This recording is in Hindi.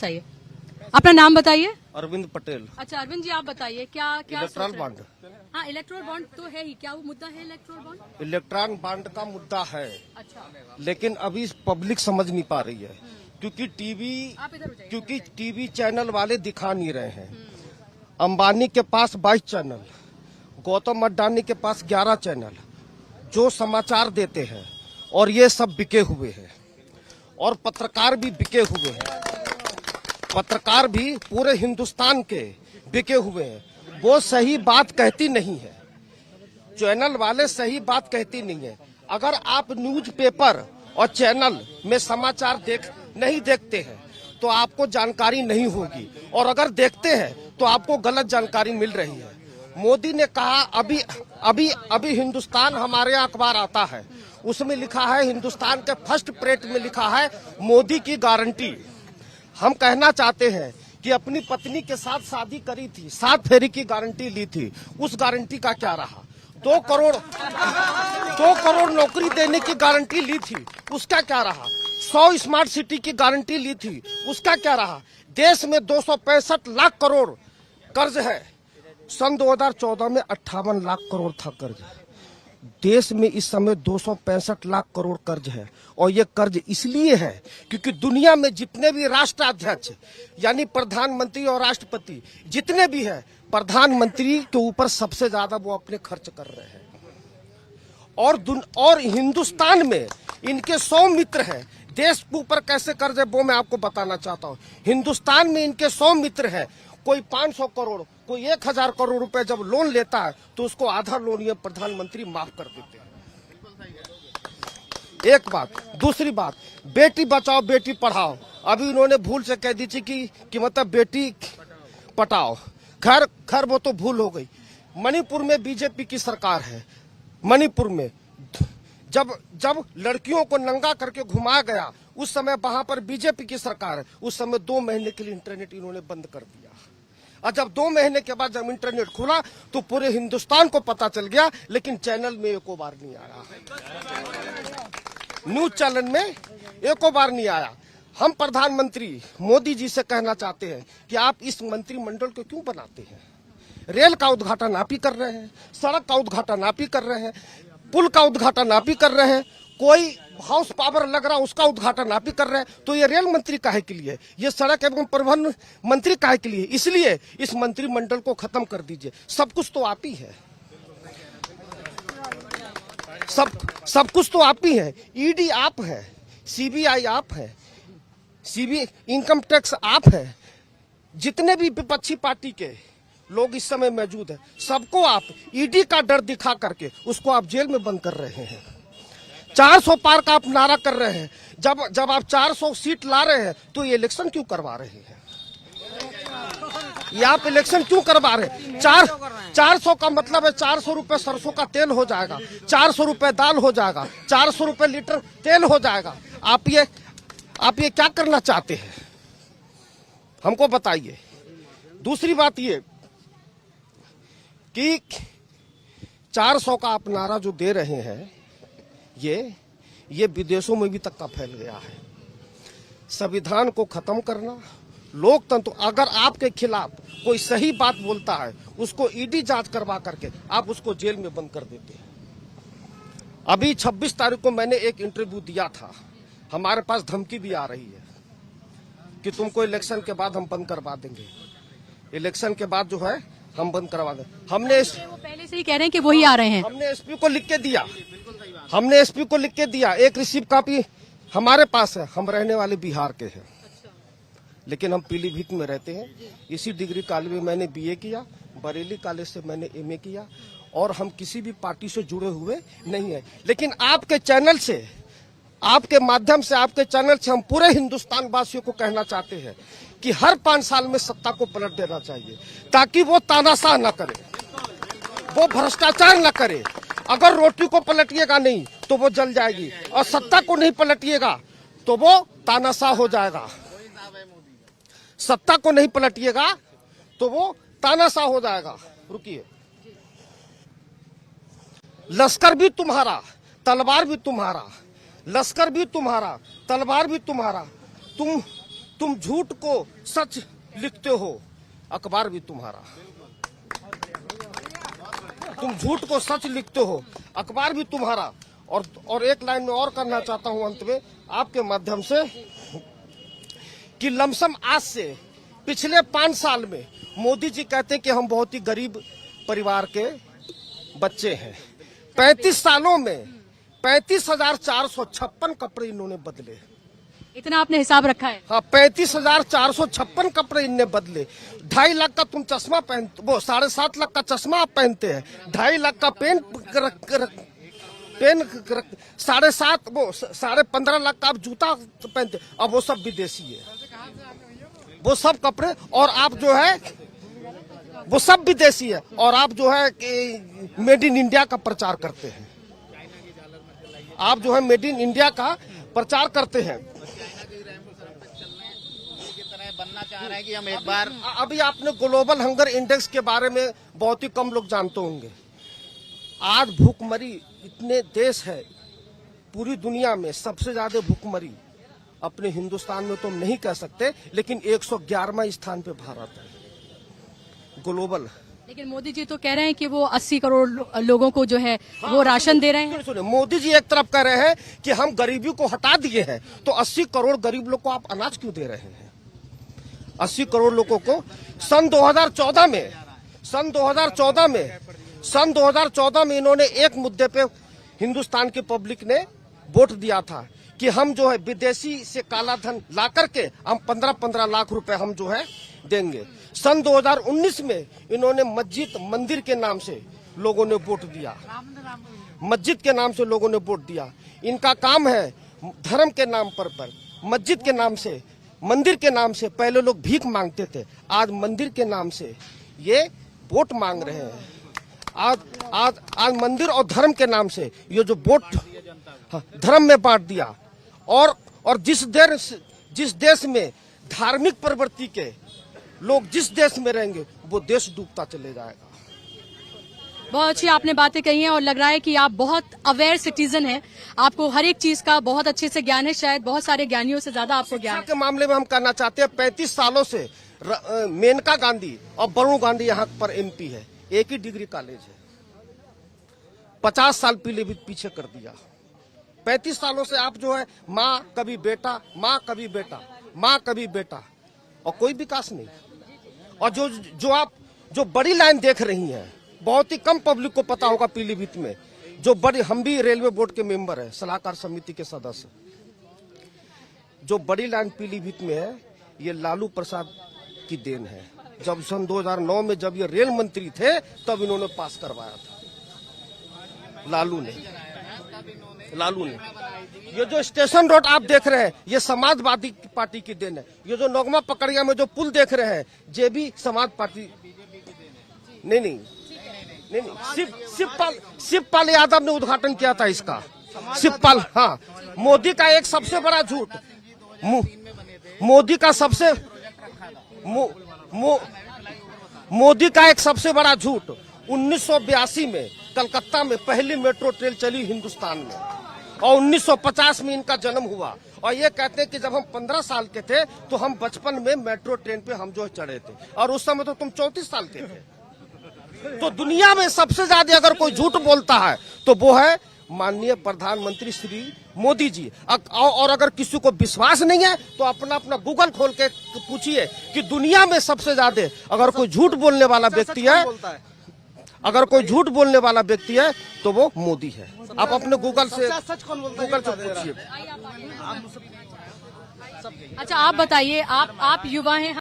बताइए, अपना नाम बताइए। अरविंद पटेल। अच्छा अरविंद जी, आप बताइए क्या क्या इलेक्ट्रॉन बॉन्ड। हाँ, इलेक्ट्रोल बॉन्ड तो है ही, क्या वो मुद्दा है इलेक्ट्रोल बॉन्ड? इलेक्ट्रॉन बॉन्ड का मुद्दा है, अच्छा, लेकिन अभी पब्लिक समझ नहीं पा रही है क्योंकि आप इधर हो जाइए। क्योंकि टीवी चैनल वाले दिखा नहीं रहे हैं। अंबानी के पास 22 चैनल, गौतम अडानी के पास 11 चैनल जो समाचार देते हैं, और ये सब बिके हुए हैं, और पत्रकार भी बिके हुए हैं। पत्रकार भी पूरे हिंदुस्तान के बिके हुए हैं। वो सही बात कहती नहीं है, चैनल वाले सही बात कहती नहीं है। अगर आप न्यूज़पेपर और चैनल में समाचार नहीं देखते हैं तो आपको जानकारी नहीं होगी, और अगर देखते हैं तो आपको गलत जानकारी मिल रही है। मोदी ने कहा, अभी हिंदुस्तान हमारे यहाँ अखबार आता है, उसमें लिखा है, हिंदुस्तान के फर्स्ट पेज में लिखा है मोदी की गारंटी। हम कहना चाहते हैं कि अपनी पत्नी के साथ शादी करी थी, 7 फेरी की गारंटी ली थी, उस गारंटी का क्या रहा? 2 करोड़ नौकरी देने की गारंटी ली थी, उसका क्या रहा? 100 स्मार्ट सिटी की गारंटी ली थी, उसका क्या रहा? देश में 265 लाख करोड़ कर्ज है। सन 2014 में 58 लाख करोड़ था कर्ज। देश में इस समय 265 लाख करोड़ कर्ज है, और ये कर्ज इसलिए है क्योंकि दुनिया में जितने भी राष्ट्राध्यक्ष यानी प्रधानमंत्री और राष्ट्रपति जितने भी हैं, प्रधानमंत्री के ऊपर सबसे ज्यादा वो अपने खर्च कर रहे हैं। और हिंदुस्तान में इनके 100 मित्र हैं। देश के ऊपर कैसे कर्ज है वो मैं आपको बताना चाहता हूँ। हिंदुस्तान में इनके 100 मित्र हैं। कोई 500 करोड़, कोई 1000 करोड़ रुपए जब लोन लेता है तो उसको आधा लोन ये प्रधानमंत्री माफ कर देते हैं। एक बात। दूसरी बात, बेटी बचाओ बेटी पढ़ाओ, अभी उन्होंने भूल से कह दी थी कि मतलब बेटी पटाओ। खैर वो तो भूल हो गई। मणिपुर में बीजेपी की सरकार है। मणिपुर में जब लड़कियों को नंगा करके घुमाया गया, उस समय वहां पर बीजेपी की सरकार है। उस समय 2 महीने के लिए इंटरनेट इन्होंने बंद कर दिया, और जब 2 महीने के बाद जब इंटरनेट खुला तो पूरे हिंदुस्तान को पता चल गया, लेकिन चैनल में एको बार नहीं आया। न्यूज चैनल में एको बार नहीं आया। हम प्रधानमंत्री मोदी जी से कहना चाहते हैं कि आप इस मंत्रिमंडल को क्यों बनाते हैं? रेल का उद्घाटन आप ही कर रहे हैं, सड़क का उद्घाटन आप ही कर रहे हैं, पुल का उद्घाटन आप ही कर रहे हैं, कोई हाउस पावर लग रहा उसका उद्घाटन आप ही कर रहे हैं। तो ये रेल मंत्री काहे के लिए, ये सड़क एवं परिवहन मंत्री काहे के लिए? इसलिए इस मंत्रिमंडल को खत्म कर दीजिए। सब कुछ तो आप ही है, सब कुछ तो आप ही है। ईडी आप है, सीबीआई आप है, इनकम टैक्स आप है। जितने भी विपक्षी पार्टी के लोग इस समय मौजूद है, सबको आप ईडी का डर दिखा करके उसको आप जेल में बंद कर रहे हैं। 400 पार का आप नारा कर रहे हैं। जब आप 400 सीट ला रहे हैं तो ये इलेक्शन क्यों करवा रहे हैं? ये आप इलेक्शन क्यों करवा रहे हैं? 400 का मतलब है 400 रुपए सरसों का तेल हो जाएगा, 400 रुपए दाल हो जाएगा, 400 रुपए लीटर तेल हो जाएगा। आप ये क्या करना चाहते हैं, हमको बताइए। दूसरी बात ये कि 400 का आप नारा जो दे रहे हैं, ये विदेशों में भी तक का फैल गया है। संविधान को खत्म करना, लोकतंत्र। अगर आपके खिलाफ कोई सही बात बोलता है, उसको ईडी जांच करवा करके आप उसको जेल में बंद कर देते हैं। अभी 26 तारीख को मैंने एक इंटरव्यू दिया था, हमारे पास धमकी भी आ रही है कि तुमको इलेक्शन के बाद हम बंद करवा देंगे, इलेक्शन के बाद जो है हम बंद करवा देंगे। वो पहले से ही कह रहे हैं कि वही आ रहे हैं। हमने एसपी को लिख के दिया, एक रिसीव कॉपी हमारे पास है। हम रहने वाले बिहार के हैं, लेकिन हम पीलीभीत में रहते हैं। इसी डिग्री कॉलेज में मैंने बीए किया, बरेली कॉलेज से मैंने एमए किया, और हम किसी भी पार्टी से जुड़े हुए नहीं है। लेकिन आपके चैनल से, आपके माध्यम से, आपके चैनल से हम पूरे हिंदुस्तान वासियों को कहना चाहते हैं कि हर 5 साल में सत्ता को पलट देना चाहिए, ताकि वो तानाशाह न करे, वो भ्रष्टाचार न करे। अगर रोटी को पलटिएगा नहीं तो वो जल जाएगी, और सत्ता को नहीं पलटिएगा तो वो तानाशाह हो जाएगा। सत्ता को नहीं पलटिएगा तो वो तानाशाह हो जाएगा। रुकिए, लश्कर भी तुम्हारा, तलवार भी तुम्हारा, लश्कर भी तुम्हारा, तलवार भी तुम्हारा। तुम झूठ को सच लिखते हो, अखबार भी तुम्हारा। तुम झूठ को सच लिखते हो, अखबार भी तुम्हारा। और एक लाइन में और करना चाहता हूं अंत में आपके माध्यम से कि लमसम आज से पिछले 5 साल में मोदी जी कहते हैं कि हम बहुत ही गरीब परिवार के बच्चे हैं। 35 सालों में 35,456 कपड़े इन्होंने बदले। इतना आपने हिसाब रखा है? हाँ, 35,456 कपड़े इनने बदले। 2.5 लाख का तुम चश्मा पहनते, वो 7.5 लाख का चश्मा आप पहनते हैं। 2.5 लाख का पेन 7.5 वो 15.5 लाख का आप जूता पहनते, अब वो सब विदेशी है। वो सब कपड़े और आप जो है वो सब विदेशी है। और आप जो है कि मेड इन इंडिया का प्रचार करते हैं। आप जो है मेड इन इंडिया का प्रचार करते हैं। बनना चाह रहे हैं कि हम एक बार। अभी आपने ग्लोबल हंगर इंडेक्स के बारे में बहुत ही कम लोग जानते होंगे। आज भूखमरी इतने देश है पूरी दुनिया में, सबसे ज्यादा भूखमरी अपने हिंदुस्तान में तो हम नहीं कह सकते, लेकिन 111वां स्थान पे भारत है ग्लोबल। लेकिन मोदी जी तो कह रहे हैं कि वो 80 करोड़ लोगों को जो है वो राशन दे रहे हैं। सुनिए, मोदी जी एक तरफ कह रहे हैं कि हम गरीबी को हटा दिए हैं, तो 80 करोड़ गरीब लोग को आप अनाज क्यों दे रहे हैं? 80 करोड़ लोगों को सन 2014 में इन्होंने एक मुद्दे पे हिंदुस्तान की पब्लिक ने वोट दिया था कि हम जो है विदेशी से काला धन ला करके हम 15-15 लाख रुपए हम जो है देंगे। सन 2019 में इन्होंने मस्जिद मंदिर के नाम से लोगों ने वोट दिया। मस्जिद के नाम से लोगों ने वोट दिया। इनका काम है धर्म के नाम पर मस्जिद के नाम से, मंदिर के नाम से पहले लोग भीख मांगते थे, आज मंदिर के नाम से ये वोट मांग रहे हैं। आज मंदिर और धर्म के नाम से ये जो वोट धर्म में बांट दिया। और जिस देश में धार्मिक प्रवृत्ति के लोग जिस देश में रहेंगे वो देश डूबता चले जाएगा। बहुत अच्छी आपने बातें कही हैं और लग रहा है कि आप बहुत अवेयर सिटीजन हैं। आपको हर एक चीज का बहुत अच्छे से ज्ञान है, शायद बहुत सारे ज्ञानियों से ज्यादा आपको ज्ञान के मामले में हम कहना चाहते हैं 35 सालों से मेनका गांधी और वरुण गांधी यहाँ पर MP है, एक ही डिग्री कॉलेज है। 50 साल पीलीभीत पीछे कर दिया। 35 सालों से आप जो है माँ कभी बेटा, माँ कभी बेटा, माँ कभी बेटा, और कोई विकास नहीं। और जो बड़ी लाइन देख रही हैं, बहुत ही कम पब्लिक को पता होगा पीलीभीत में जो बड़ी, हम भी रेलवे बोर्ड के मेंबर है, सलाहकार समिति के सदस्य। जो बड़ी लाइन पीलीभीत में है ये लालू प्रसाद की देन है। जब सन 2009 में जब ये रेल मंत्री थे तब इन्होंने पास करवाया था लालू ने। ये जो स्टेशन रोड आप देख रहे हैं ये समाजवादी पार्टी की देन है। ये जो नोगमा पकड़िया में जो पुल देख रहे हैं ये भी समाज पार्टी नहीं, शिवपाल यादव ने उद्घाटन किया था इसका। शिवपाल, हाँ। मोदी का एक सबसे बड़ा झूठ, मोदी का एक सबसे बड़ा झूठ 1982 में कलकत्ता में पहली मेट्रो ट्रेन चली हिंदुस्तान में, और 1950 में इनका जन्म हुआ। और ये कहते हैं कि जब हम 15 साल के थे तो हम बचपन में मेट्रो ट्रेन पे हम जो चढ़े थे, और उस समय तो तुम 34 साल के थे। तो दुनिया में सबसे ज्यादा अगर कोई झूठ बोलता है तो वो है माननीय प्रधानमंत्री श्री मोदी जी। और अगर किसी को विश्वास नहीं है तो अपना गूगल खोल के पूछिए कि दुनिया में सबसे ज्यादा अगर कोई झूठ बोलने वाला व्यक्ति है, अगर कोई झूठ बोलने वाला व्यक्ति है तो वो मोदी है। आप अपने गूगल से पूछिए। अच्छा, आप बताइए, आप युवा हैं।